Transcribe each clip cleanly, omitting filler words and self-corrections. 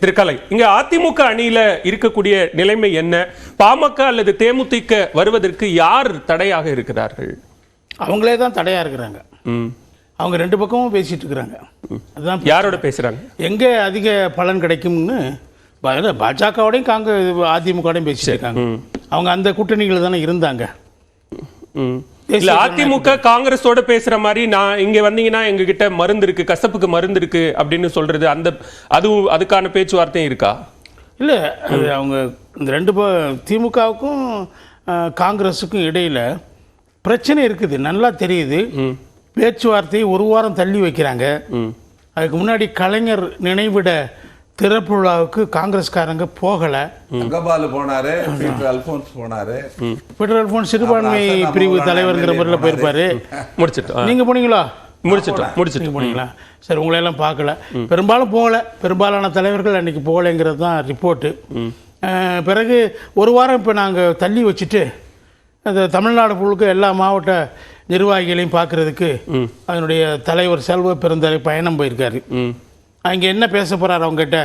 திருக்கலை, இங்க அதிமுக அணியில இருக்கக்கூடிய நிலைமை என்ன? பாமக அல்லது தேமுதிக வருவதற்கு யார் தடையாக இருக்கிறார்கள்? அவங்களே தான் தடையா இருக்கிறாங்க. அவங்க ரெண்டு பக்கமும் பேசிட்டு இருக்கிறாங்க. அதுதான் யாரோட பேசுறாங்க? எங்க அதிக பலன் கிடைக்கும்னு பாஜகவோடையும் அதிமுகவோடையும் பேசிட்டு இருக்காங்க. அவங்க அந்த கூட்டணிகள் தானே இருந்தாங்க. இல்ல அதிமுக காங்கிரஸோட பேசுற மாதிரி நான் இங்க வந்தீங்கன்னா எங்க கிட்ட மருந்து இருக்கு, கசப்புக்கு மருந்து இருக்கு அப்படின்னு சொல்றது, அந்த அதுக்கான பேச்சுவார்த்தையும் இருக்கா? இல்ல அது அவங்க இந்த ரெண்டு திமுகவுக்கும் காங்கிரஸுக்கும் இடையில பிரச்சனை இருக்குது, நல்லா தெரியுது. பேச்சுவார்த்தையை ஒரு வாரம் தள்ளி வைக்கிறாங்க. அதுக்கு முன்னாடி கலைஞர் நினைவிட திறப்பு விழாவுக்கு காங்கிரஸ்காரங்க போகல. தங்கபாலு போனாரு, பீட்டர் அல்போன்ஸ் போனாரு. பீட்டர் அல்போன்ஸ் சிறுபான்மை பிரிவு தலைவர்ங்கிற முறையில் போயிருப்பாரு. முடிச்சிட்டோம். நீங்க போனீங்களா? முடிச்சிட்டு போனீங்களா? சரி, உங்களையெல்லாம் பார்க்கல. பெரும்பாலும் போகல, பெரும்பாலான தலைவர்கள் அன்னைக்கு போகலைங்கிறது தான் ரிப்போர்ட்டு. பிறகு ஒரு வாரம் இப்போ நாங்கள் தள்ளி வச்சுட்டு அந்த தமிழ்நாடு முழுக்க எல்லா மாவட்ட நிர்வாகிகளையும் பார்க்கறதுக்கு அதனுடைய தலைவர் செல்வ பெருந்தலை பயணம் போயிருக்காரு. அங்கே என்ன பேச போகிறார் அவங்ககிட்ட,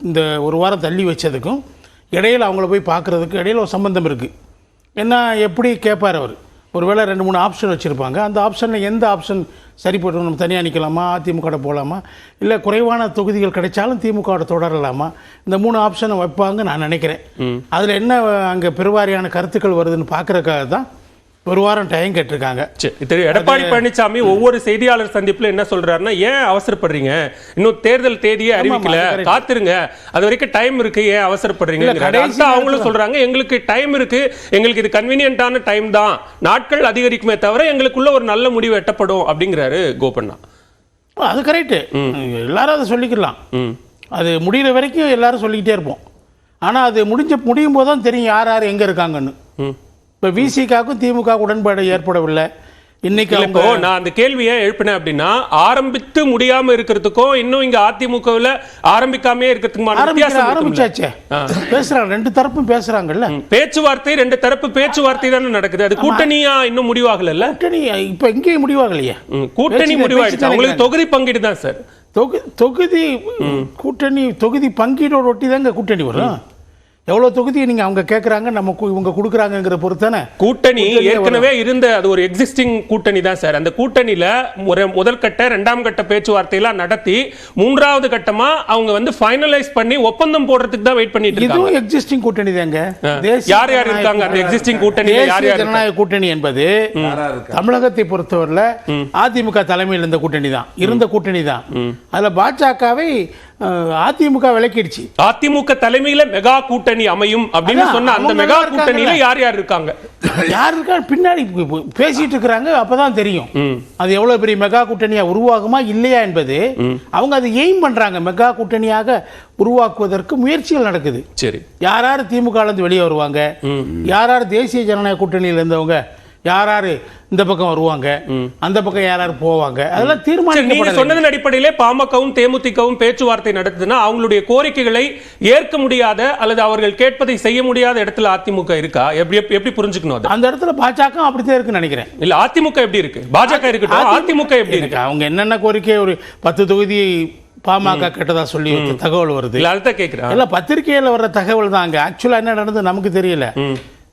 இந்த ஒரு வாரம் தள்ளி வச்சதுக்கும் இடையில் அவங்கள போய் பார்க்குறதுக்கு இடையில் ஒரு சம்பந்தம் இருக்குது. என்ன எப்படி கேட்பார் அவர்? ஒருவேளை 2-3 ஆப்ஷன் வச்சுருப்பாங்க. அந்த ஆப்ஷனில் எந்த ஆப்ஷன் சரிப்பட்டு நம்ம தனியாக நிற்கலாமா, அதிமுக போகலாமா, இல்லை குறைவான தொகுதிகள் கிடைச்சாலும் திமுக தொடரலாமா, இந்த 3 ஆப்ஷனை வைப்பாங்க நான் நினைக்கிறேன். அதில் என்ன அங்கே பெருவாரியான கருத்துக்கள் வருதுன்னு பார்க்குறதுக்காக தான் ஒரு வாரம் டைம் கேட்டிருக்காங்க. எடப்பாடி பழனிசாமி ஒவ்வொரு செய்தியாளர் சந்திப்புல என்ன சொல்றாருன்னா, ஏன் அவசரப்படுறீங்க, இன்னும் தேர்தல் தேதியை அறிவிக்கல, காத்திருங்க, அது வரைக்கும் டைம் இருக்கு, ஏன் அவசரப்படுறீங்க? அவங்களும் சொல்றாங்க, எங்களுக்கு டைம் இருக்கு, எங்களுக்கு இது கன்வீனியன்டான டைம் தான், நாட்கள் அதிகரிக்குமே தவிர எங்களுக்குள்ள ஒரு நல்ல முடிவு எட்டப்படும் அப்படிங்கிறாரு கோபண்ணா. அது கரெக்டு, எல்லாரும் அதை சொல்லிக்கலாம். அது முடிகிற வரைக்கும் எல்லாரும் சொல்லிக்கிட்டே இருப்போம். ஆனால் அது முடியும் போது தான் தெரியும் யார் யார் எங்கே இருக்காங்கன்னு. இப்போ விசிகாவுக்கும் திமுக உடன்பாடு ஏற்படவில்லை. இன்னைக்கு நான் அந்த கேள்வியை எழுப்பினேன் அப்படின்னா, ஆரம்பித்து முடியாம இருக்கிறதுக்கும் இன்னும் இங்க அதிமுகவில் ஆரம்பிக்காமே இருக்கிறதுக்கு ஆரம்பிச்சாச்சே, பேசுறாங்க, ரெண்டு தரப்பும் பேசுறாங்கல்ல. பேச்சுவார்த்தை, ரெண்டு தரப்பு பேச்சுவார்த்தை தானே நடக்குது. அது கூட்டணியா இன்னும் முடிவாகல. கூட்டணி இப்ப எங்கேயும் முடிவாகலையே. கூட்டணி முடிவாயிடுச்சு, அவங்களுக்கு தொகுதி பங்கீடு தான் சார். தொகுதி கூட்டணி தொகுதி பங்கீடோட ஒட்டி தாங்க கூட்டணி வரும். எவ்வளோ தொகுதியை நீங்கள் அவங்க கேட்குறாங்க, நம்ம இவங்க கொடுக்குறாங்கிற பொறுத்தானே கூட்டணி ஏற்கனவே இருந்த அது ஒரு எக்ஸிஸ்டிங் கூட்டணி தான் சார். அந்த கூட்டணியில் முதல் கட்ட 2ஆம் கட்ட பேச்சுவார்த்தையெல்லாம் நடத்தி 3வது கட்டமா அவங்க வந்து ஃபைனலைஸ் பண்ணி ஒப்பந்தம் போடுறதுக்கு தான் வெயிட் பண்ணிட்டு இருக்காங்க. இதுவும் எக்ஸிஸ்டிங் கூட்டணி தாங்க. யார் யார் இருக்காங்க அந்த எக்ஸிஸ்டிங் கூட்டணி? ஜனநாயக கூட்டணி என்பது தமிழகத்தை பொறுத்தவரையில் அதிமுக தலைமையில் இருந்த கூட்டணி தான், இருந்த கூட்டணி தான். அதில் பாஜகவை அதிமுக விலக்கிடுச்சு. அதிமுக தலைமையில மெகா கூட்டணி அமையும் அப்படின்னு சொன்ன அந்த மெகா கூட்டணியில யார் யார் இருக்காங்க? யார் இருக்கா பின்னாடி பேசிட்டு இருக்கிறாங்க. அப்பதான் தெரியும் அது எவ்வளவு பெரிய மெகா கூட்டணியா உருவாகுமா இல்லையா என்பது. அவங்க அதை எய்ம் பண்றாங்க, மெகா கூட்டணியாக உருவாக்குவதற்கு முயற்சிகள் நடக்குது. சரி, யார் யார் திமுக இருந்து வெளியே வருவாங்க, யார் யார் தேசிய ஜனநாயக கூட்டணியில் இருந்தவங்க யார் யாரு இந்த பக்கம் வருவாங்க, அந்த பக்கம் யார் போவாங்க, அதெல்லாம் தீர்மானம். நீங்க சொன்னதன் அடிப்படையிலே பாமகவும் தேமுதிகவும் பேச்சுவார்த்தை நடத்துதுன்னா அவங்களுடைய கோரிக்கைகளை ஏற்க முடியாத அல்லது அவர்கள் கேட்பதை செய்ய முடியாத இடத்துல அதிமுக இருக்கா? எப்படி புரிஞ்சுக்கணும்? அந்த இடத்துல பாஜக அப்படித்தான் இருக்குன்னு நினைக்கிறேன். இல்ல அதிமுக எப்படி இருக்கு, பாஜக இருக்கட்டும், அதிமுக எப்படி இருக்கு? அவங்க என்னென்ன கோரிக்கை, ஒரு 10 தொகுதி பாமக கேட்டதா சொல்லி தகவல் வருது. அதுதான் கேட்கிறேன். இல்ல பத்திரிகையில வர்ற தகவல் தான். அங்க ஆக்சுவலா என்ன நடந்தது நமக்கு தெரியல.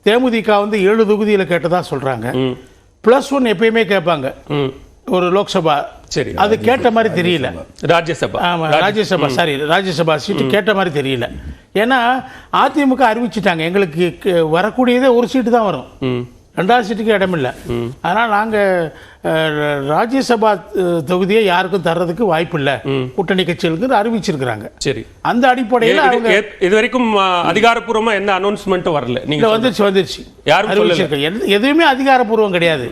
தேமுதிக வந்து 7 தொகுதியில கேட்டதா சொல்றாங்க. +1 எப்பயுமே கேட்பாங்க ஒரு லோக்சபா. சரி, அது கேட்ட மாதிரி தெரியல. ராஜ்யசபா, ஆமா ராஜ்யசபா, சாரி ராஜ்யசபா சீட்டு கேட்ட மாதிரி தெரியல. ஏன்னா அதிமுக அறிவிச்சிட்டாங்க எங்களுக்கு வரக்கூடியதே ஒரு சீட்டு தான் வரும், 2வது சீட்டுக்கு இடமில்லை. அதனால் நாங்கள் ராஜ்யசபா தொகுதியை யாருக்கும் தர்றதுக்கு வாய்ப்பு இல்லை, கூட்டணி கட்சிகளுக்கு அறிவிச்சிருக்கிறாங்க. சரி, அந்த அடிப்படையில் இது வரைக்கும் அதிகாரப்பூர்வமா எந்த அனௌன்ஸ்மெண்ட்டும் வரல. நீங்க வந்துருச்சு எதுவுமே அதிகாரப்பூர்வம் கிடையாது.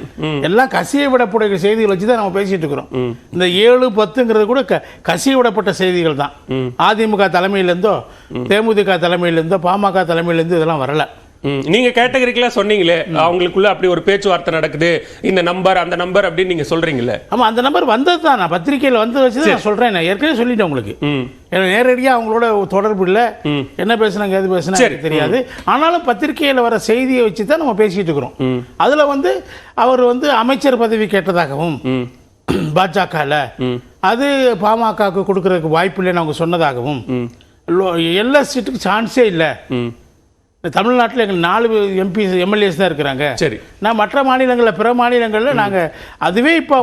எல்லாம் கசிய விடப்பட்ட செய்திகள் வச்சு தான் நம்ம பேசிட்டு இருக்கிறோம். இந்த 7, 10ங்கிறது கூட கசிய விடப்பட்ட செய்திகள் தான். அதிமுக தலைமையிலிருந்தோ தேமுதிக தலைமையிலிருந்தோ பாமக தலைமையிலிருந்து இதெல்லாம் வரல. நீங்க கேட்டகரிக்கெல்லாம் சொன்னீங்களே, அவங்களுக்குள்ள அப்படி ஒரு பேச்சுவார்த்தை நடக்குது, இந்த நம்பர் அந்த நம்பர் அப்படின்னு நீங்க சொல்றீங்களே. ஆமா, அந்த நம்பர் வந்தது தான். நான் பத்திரிகையில் வந்து வச்சு நான் சொல்றேன். நான் ஏற்கனவே சொல்லிட்டேன் உங்களுக்கு. நேரடியாக அவங்களோட தொடர்பு இல்லை, என்ன பேசுனாங்க எது பேசுனாங்க தெரியாது. ஆனாலும் பத்திரிகையில் வர செய்தியை வச்சு தான் நம்ம பேசிட்டு இருக்கிறோம். அதுல வந்து அவர் வந்து அமைச்சர் பதவி கேட்டதாகவும் பாஜக அது பாமகவுக்கு கொடுக்கறதுக்கு வாய்ப்பு இல்லைன்னு அவங்க சொன்னதாகவும் எல்லா சீட்டுக்கு சான்ஸே இல்லை. தமிழ்நாட்டில் எங்கள் 4 எம்எல்ஏஸ் தான் இருக்கிறாங்க. சரி, நான் மற்ற மாநிலங்களில் பிற மாநிலங்களில் நாங்கள் அதுவே இப்போ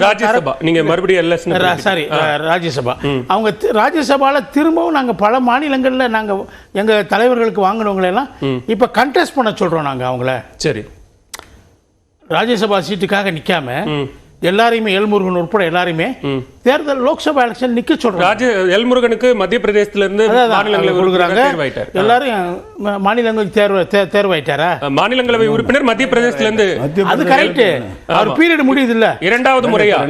நீங்கள் மறுபடியும் சாரி ராஜ்யசபா அவங்க ராஜ்யசபாவில் திரும்பவும் நாங்கள் பல மாநிலங்களில் நாங்கள் எங்கள் தலைவர்களுக்கு வாங்கினவங்களெல்லாம் இப்போ கண்டெஸ்ட் பண்ண சொல்கிறோம். நாங்கள் அவங்கள சரி ராஜ்யசபா சீட்டுக்காக நிற்காம எல்லாரையுமே எல்முருகன் உட்பட எல்லாரையுமே தேர்தல் லோக்சபா எலெக்ஷன் நிக்க சொல்றாங்க. எல்முருகனுக்கு மத்திய பிரதேசத்துல இருந்து மாநிலங்களவை கொடுக்குறாங்க. எல்லாரும் மாநிலங்களுக்கு தேர்வாயிட்டாரா? மாநிலங்களவை உறுப்பினர் மத்திய பிரதேசத்துல இருந்து. அது கரெக்ட். அவர் பீரியட் முடியுது இல்ல, இரண்டாவது முறையா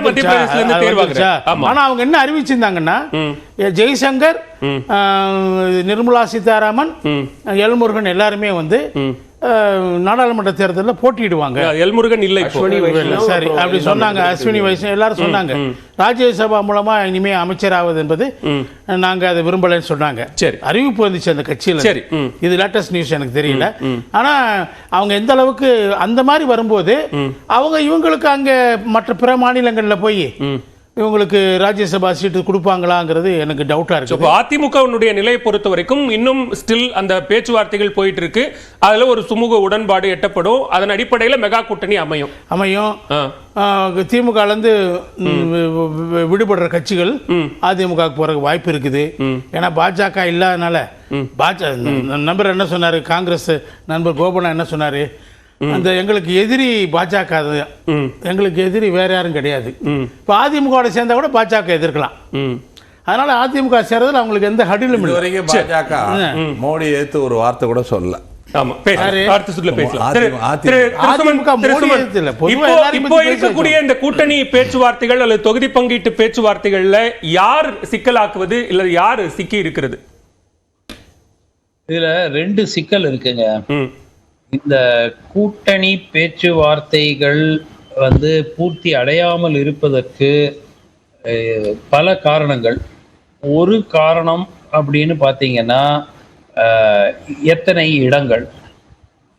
மத்திய பிரதேசத்துல இருந்து தேர்வாகிறார். ஆனா அவங்க என்ன அறிவிச்சிருந்தாங்கன்னா ஜெய்சங்கர், நிர்மலா சீதாராமன், எல்முருகன் எல்லாருமே வந்து நாடாளுமன்ற தேர்தலில் போட்டியிடுவாங்க. எல்முருகன் இல்லை சரி அப்படி சொன்னாங்க. அஸ்வினி வைஷ்ணவ் எல்லாரும் சொன்னாங்க. ராஜ்யசபா மூலமா இனிமே அமைச்சராவது என்பது நாங்க அதை விரும்பலன்னு சொன்னாங்க. அறிவிப்பு வந்துச்சு அந்த கட்சியில். சரி, இது லேட்டஸ்ட் நியூஸ் எனக்கு தெரியல. ஆனா அவங்க எந்த அளவுக்கு அந்த மாதிரி வரும்போது அவங்க இவங்களுக்கு அங்க மற்ற பிற மாநிலங்கள்ல போய் இவங்களுக்கு ராஜ்யசபா சீட்டு கொடுப்பாங்களாங்கிறது எனக்கு டவுட்டா இருக்கு. அதிமுகவினுடைய நிலையை பொறுத்த வரைக்கும் இன்னும் ஸ்டில் அந்த பேச்சுவார்த்தைகள் போயிட்டு இருக்கு. அதுல ஒரு சுமூக உடன்பாடு எட்டப்படும். அதன் அடிப்படையில் மெகா கூட்டணி அமையும். திமுக இருந்து விடுபடுற கட்சிகள் அதிமுக போறதுக்கு வாய்ப்பு இருக்குது. ஏன்னா பாஜக இல்லாதனால நண்பர் என்ன சொன்னாரு, காங்கிரஸ் நண்பர் கோபனா என்ன சொன்னாரு, அந்த எங்களுக்கு எதிரி பாஜக, எங்களுக்கு எதிரி வேற யாரும் கிடையாது. இப்போ அதிமுக சேர்ந்தா கூட பாஜக எதிர்க்கலாம். அதனால அதிமுக சேர்றதுல அவங்களுக்கு எந்த ஹடிலும் இல்லை. பாஜக மோடி ஏத்து ஒரு வார்த்தை கூட சொல்லல. இந்த கூட்டணி பேச்சுவார்த்தைகள் அல்லது தொகுதி பங்கீட்டு பேச்சுவார்த்தைகள்ல யார் சிக்கலாக்குவது இல்ல யார் சிக்கி இருக்கிறது? இதுல 2 சிக்கல் இருக்குங்க. இந்த கூட்டணி பேச்சுவார்த்தைகள் வந்து பூர்த்தி அடையாமல் இருப்பதற்கு பல காரணங்கள். ஒரு காரணம் அப்படின்னு பார்த்தீங்கன்னா எத்தனை இடங்கள்.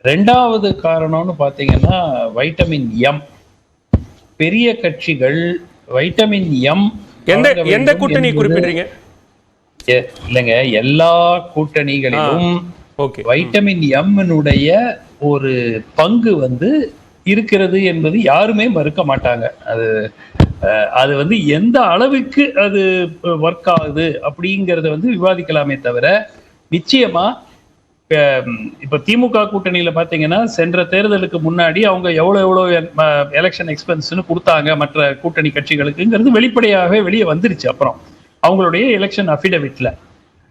2வது காரணம்னு பார்த்தீங்கன்னா வைட்டமின் எம். பெரிய கட்சிகள் வைட்டமின் எம் எந்த கூட்டணி குறிப்பிடுறீங்க? இல்லைங்க, எல்லா கூட்டணிகளிலும் வைட்டமின் எம்னுடைய ஒரு பங்கு வந்து இருக்கிறது என்பது யாருமே மறுக்க மாட்டாங்க. அது வந்து எந்த அளவுக்கு அது ஒர்க் ஆகுது அப்படிங்கறத வந்து விவாதிக்கலாமே தவிர நிச்சயமா இப்ப திமுக கூட்டணியில பாத்தீங்கன்னா சென்ற தேர்தலுக்கு முன்னாடி அவங்க எவ்வளவு எலெக்ஷன் எக்ஸ்பென்ஸ்னு கொடுத்தாங்க மற்ற கூட்டணி கட்சிகளுக்குங்கிறது வெளிப்படையாகவே வெளியே வந்துருச்சு. அப்புறம் அவங்களுடைய எலெக்ஷன் அஃபிடவிட்ல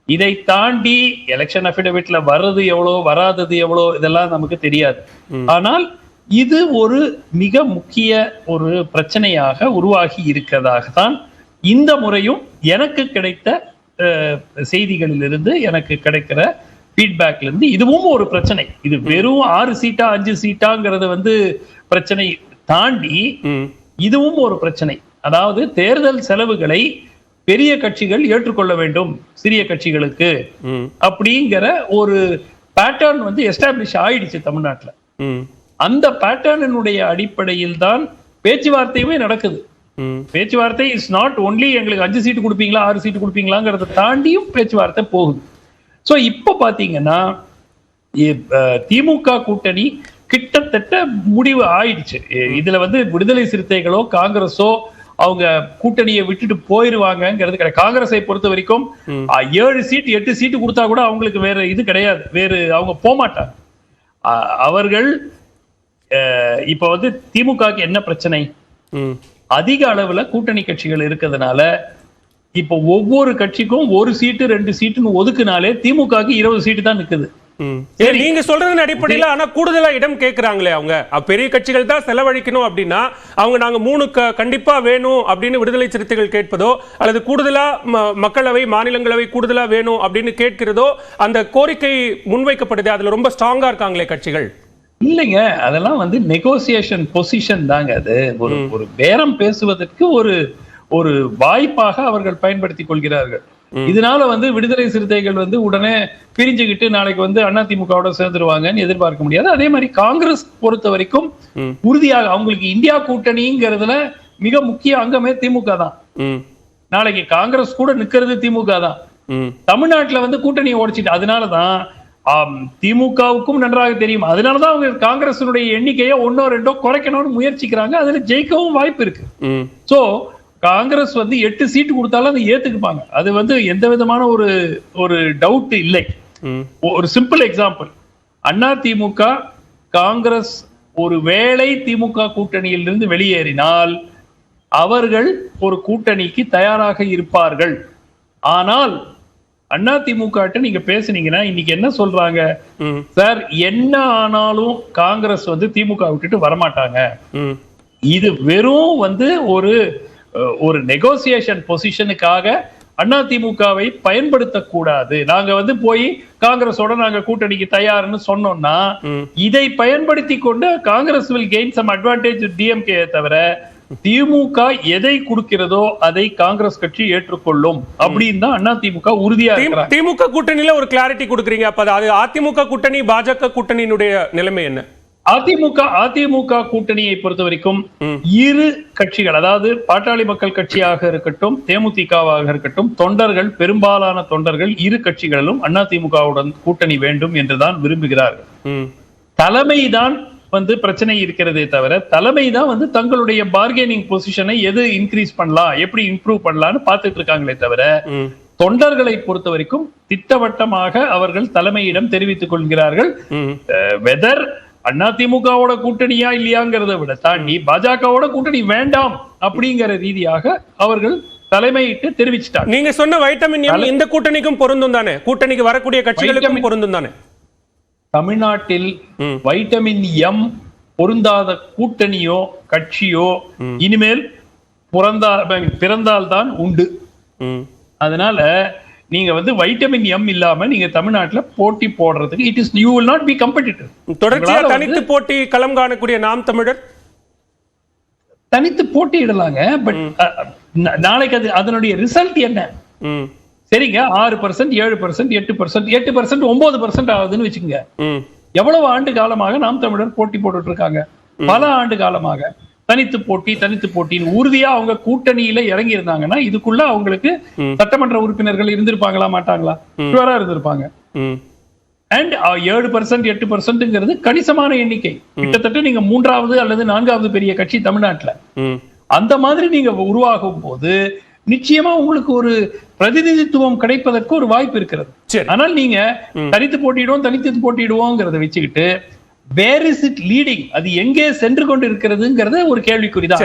இதை தாண்டி எலெக்ஷன் அஃபிடவிட்ல வர்றது எவ்வளோ வராதது எவ்வளோ இதெல்லாம் நமக்கு தெரியாது. ஆனால் இது ஒரு மிக முக்கிய ஒரு பிரச்சனையாக உருவாகி இருக்கிறதாகத்தான் இந்த முறையும் எனக்கு கிடைத்த செய்திகளிலிருந்து எனக்கு கிடைக்கிற ஃபீட்பேக்ல இருந்து இதுவும் ஒரு பிரச்சனை. இது வெறும் 6 சீட்டா 5 சீட்டாங்கிறது வந்து பிரச்சனை தாண்டி இதுவும் ஒரு பிரச்சனை. அதாவது தேர்தல் செலவுகளை பெரிய கட்சிகள் ஏற்றுக்கொள்ள வேண்டும் சிறிய கட்சிகளுக்கு அப்படிங்கிற ஒரு பேட்டர்ன் வந்து எஸ்டாப்ளிஷ் ஆயிடுச்சு தமிழ்நாட்டில். அந்த பேட்டர்னுடைய அடிப்படையில் தான் பேச்சுவார்த்தையுமே நடக்குது. பேச்சுவார்த்தை இஸ் நாட் ஒன்லி எங்களுக்கு 5 சீட்டு கொடுப்பீங்களா 6 சீட்டு கொடுப்பீங்களாங்கிறத தாண்டியும் பேச்சுவார்த்தை போகுது. ஸோ இப்போ பாத்தீங்கன்னா திமுக கூட்டணி கிட்டத்தட்ட முடிவு ஆயிடுச்சு. இதுல வந்து விடுதலை சிறுத்தைகளோ காங்கிரஸோ அவங்க கூட்டணியை விட்டுட்டு போயிருவாங்கிறது கிடையாது. காங்கிரஸை பொறுத்த வரைக்கும் 7 சீட்டு 8 சீட்டு கொடுத்தா கூட அவங்களுக்கு வேற இது கிடையாது, வேறு அவங்க போகமாட்டாங்க. அவர்கள் இப்ப வந்து திமுகவுக்கு என்ன பிரச்சனை, அதிக அளவுல கூட்டணி கட்சிகள் இருக்கிறதுனால இப்ப ஒவ்வொரு கட்சிக்கும் 1 சீட்டு 2 சீட்டுன்னு ஒதுக்குனாலே திமுகவுக்கு 20 சீட்டு தான் நிக்குது. நீங்க சொல்றதன் அடிப்படையில் ஆனா கூடுதலா இடம் கேட்கிறாங்களே அவங்க பெரிய கட்சிகள் தான் செலவழிக்கணும் அப்படின்னா அவங்க நாங்க 3 கண்டிப்பா வேணும் அப்படின்னு விடுதலை சிறுத்தைகள் கேட்பதோ அல்லது கூடுதலா மக்களவை மாநிலங்களவை கூடுதலா வேணும் அப்படின்னு கேட்கிறதோ அந்த கோரிக்கை முன்வைக்கப்படுது. அதுல ரொம்ப ஸ்ட்ராங்கா இருக்காங்களே கட்சிகள். இல்லைங்க, அதெல்லாம் வந்து நெகோசியேஷன் பொசிஷன் தாங்க. அது ஒரு பேரம் பேசுவதற்கு ஒரு வாய்ப்பாக அவர்கள் பயன்படுத்திக் கொள்கிறார்கள். இதனால வந்து விடுதலை சிறுத்தைகள் வந்து உடனே பிரிஞ்சுக்கிட்டு நாளைக்கு வந்து அதிமுகவோட சேர்ந்துருவாங்கன்னு எதிர்பார்க்க முடியாது. அதே மாதிரி காங்கிரஸ் பொறுத்த வரைக்கும் உறுதியாக அவங்களுக்கு இந்தியா கூட்டணிங்கிறதுல மிக முக்கிய அங்கமே திமுக தான். நாளைக்கு காங்கிரஸ் கூட நிக்கிறது திமுக தான். தமிழ்நாட்டுல வந்து கூட்டணியை உடைச்சிட்டு, அதனாலதான் திமுகவுக்கும் நன்றாக தெரியும். அதனாலதான் அவங்க காங்கிரசினுடைய எண்ணிக்கையை 1 or 2 குறைக்கணும்னு முயற்சிக்கிறாங்க. அதுல ஜெயிக்கவும் வாய்ப்பு இருக்கு. சோ காங்கிரஸ் வந்து 8 சீட்டு கொடுத்தாலும் அதை ஏத்துக்குப்பாங்க. அது வந்து எந்த விதமான ஒரு டவுட் இல்லை. ஒரு சிம்பிள் எக்ஸாம்பிள், அதிமுக காங்கிரஸ் ஒரு வேளை திமுக கூட்டணியில் இருந்து வெளியேறினால் அவர்கள் ஒரு கூட்டணிக்கு தயாராக இருப்பார்கள். ஆனால் அதிமுக நீங்க பேசுனீங்கன்னா இன்னைக்கு என்ன சொல்றாங்க, சார் என்ன ஆனாலும் காங்கிரஸ் வந்து திமுக விட்டுட்டு வரமாட்டாங்க, இது வெறும் வந்து ஒரு நெகோசியேஷன் பொசிஷனுக்காக அதிமுகவை பயன்படுத்தக்கூடாது, நாங்க வந்து போய் காங்கிரஸோட நாங்க கூட்டணிக்கு தயார்னு சொன்னோம்னா இதை பயன்படுத்தி கொண்டு Congress will gain some advantage DMK தவிர திமுக எதை கொடுக்கிறதோ அதை காங்கிரஸ் கட்சி ஏற்றுக்கொள்ளும் அப்படின்னு தான் அதிமுக உறுதியா இருக்கிறாங்க. திமுக கூட்டணியில ஒரு கிளாரிட்டி கொடுக்குறீங்க, அப்ப அது அதிமுக கூட்டணி பாஜக கூட்டணியினுடைய நிலைமை என்ன? அதிமுக கூட்டணியை பொறுத்த வரைக்கும் இரு கட்சிகள், அதாவது பாட்டாளி மக்கள் கட்சியாக இருக்கட்டும் தேமுதிகவாக இருக்கட்டும், தொண்டர்கள் பெரும்பாலான தொண்டர்கள் இரு கட்சிகளிலும் அதிமுகவுடன் கூட்டணி வேண்டும் என்றுதான் விரும்புகிறார்கள். தலைமைதான் வந்து பிரச்சனை இருக்கிறதே தவிர தலைமைதான் வந்து தங்களுடைய பார்கெனிங் பொசிஷனை எது இன்க்ரீஸ் பண்ணலாம், எப்படி இம்ப்ரூவ் பண்ணலாம்னு பார்த்துட்டு இருக்காங்களே தவிர தொண்டர்களை பொறுத்த வரைக்கும் திட்டவட்டமாக அவர்கள் தலைமையிடம் தெரிவித்துக் கொள்கிறார்கள். வெதர் அதிமுகவோட கூட்டணியா இல்லையாங்கிறத விட தாண்டி பாஜகவோட கூட்டணி வேண்டாம் அப்படிங்கிற ரீதியாக அவர்கள் தலைமையிட்டு தெரிவிச்சிட்டாங்க. நீங்க சொன்ன வைட்டமின் எம் இந்த கூட்டணிக்கும் பொருந்தும் தானே? கூட்டணிக்கு வரக்கூடிய கட்சிகளுக்கும் பொருந்தும் தானே? தமிழ்நாட்டில் வைட்டமின் எம் பொருந்தாத கூட்டணியோ கட்சியோ இனிமேல் பிறந்தால்தான் உண்டு. அதனால நீங்க வந்து வைட்டமின் எம் இல்லாம நீங்க தமிழ்நாட்டில் போட்டி போடுறதுக்கு it is you will not be competitive. தொடர்ச்சியா தனித்து போட்டி களம் காணக்கூடிய நாம் தமிழர் தனித்து போட்டியிடலாங்க. பட் நாளைக்கு அதனுடைய ரிசல்ட் என்ன? சரிங்க, 6%, 7%, 8%, 8%, 9% ஆகுதுன்னு வச்சுக்கோங்க. எவ்வளவு ஆண்டு காலமாக நாம் தமிழர் போட்டி போட்டுட்டு இருக்காங்க? பல ஆண்டு காலமாக தனித்து போட்டின்னு உறுதியா அவங்க கூட்டணியில இறங்கி இருந்தாங்கன்னா இதுக்குள்ள அவங்களுக்கு சட்டமன்ற உறுப்பினர்கள் இருந்திருப்பாங்களா மாட்டாங்களா? இருந்திருப்பாங்க. அண்ட் 7%, 8%ங்கிறது கணிசமான எண்ணிக்கை. கிட்டத்தட்ட நீங்க 3வது அல்லது 4வது பெரிய கட்சி தமிழ்நாட்டுல. அந்த மாதிரி நீங்க உருவாகும் போது நிச்சயமா உங்களுக்கு ஒரு பிரதிநிதித்துவம் கிடைப்பதற்கு ஒரு வாய்ப்பு இருக்கிறது. ஆனால் நீங்க தனித்து போட்டியிடுவோங்கிறத வச்சுக்கிட்டு வேர் இஸ் இட் லீடிங், அது எங்கே சென்று கொண்டு இருக்கிறதுங்கிறது ஒரு கேள்விக்குறிதான்.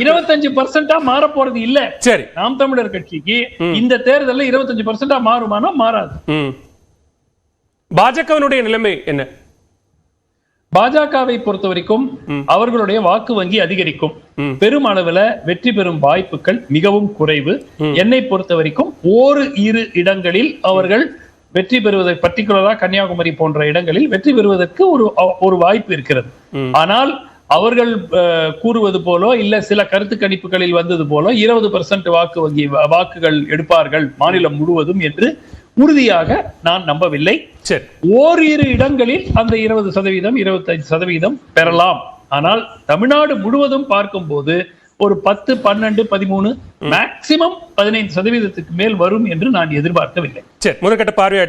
25% மாற போறது இல்ல. சரி, நாம் தமிழர் கட்சிக்கு இந்த தேர்தலில் 25% மாறுமானா மாறாது. பாஜகவினுடைய நிலைமை என்ன? பாஜகவை பொறுத்த வரைக்கும் அவர்களுடைய வாக்கு வங்கி அதிகரிக்கும், பெருமளவுல வெற்றி பெறும் வாய்ப்புகள் மிகவும் குறைவு. என்னை பொறுத்த வரைக்கும் 1-2 இடங்களில் அவர்கள் வெற்றி பெறுவதற்கு, பர்டிகுலரா கன்னியாகுமரி போன்ற இடங்களில் வெற்றி பெறுவதற்கு ஒரு வாய்ப்பு இருக்கிறது. ஆனால் அவர்கள் கூறுவது போலோ இல்ல சில கருத்து கணிப்புகளில் வந்தது போல 20% வாக்குகள் எடுப்பார்கள் மாநிலம் முழுவதும் என்று உறுதியாக நான் நம்பவில்லை. 1-2 இடங்களில் அந்த 20%, 25% பெறலாம். ஆனால் தமிழ்நாடு முழுவதும் பார்க்கும் போது ஒரு 10, 12, 13 மேக்சிமம் 15% மேல் வரும் என்று நான் எதிர்பார்க்கவில்லை. முதற்கட்ட பார்வை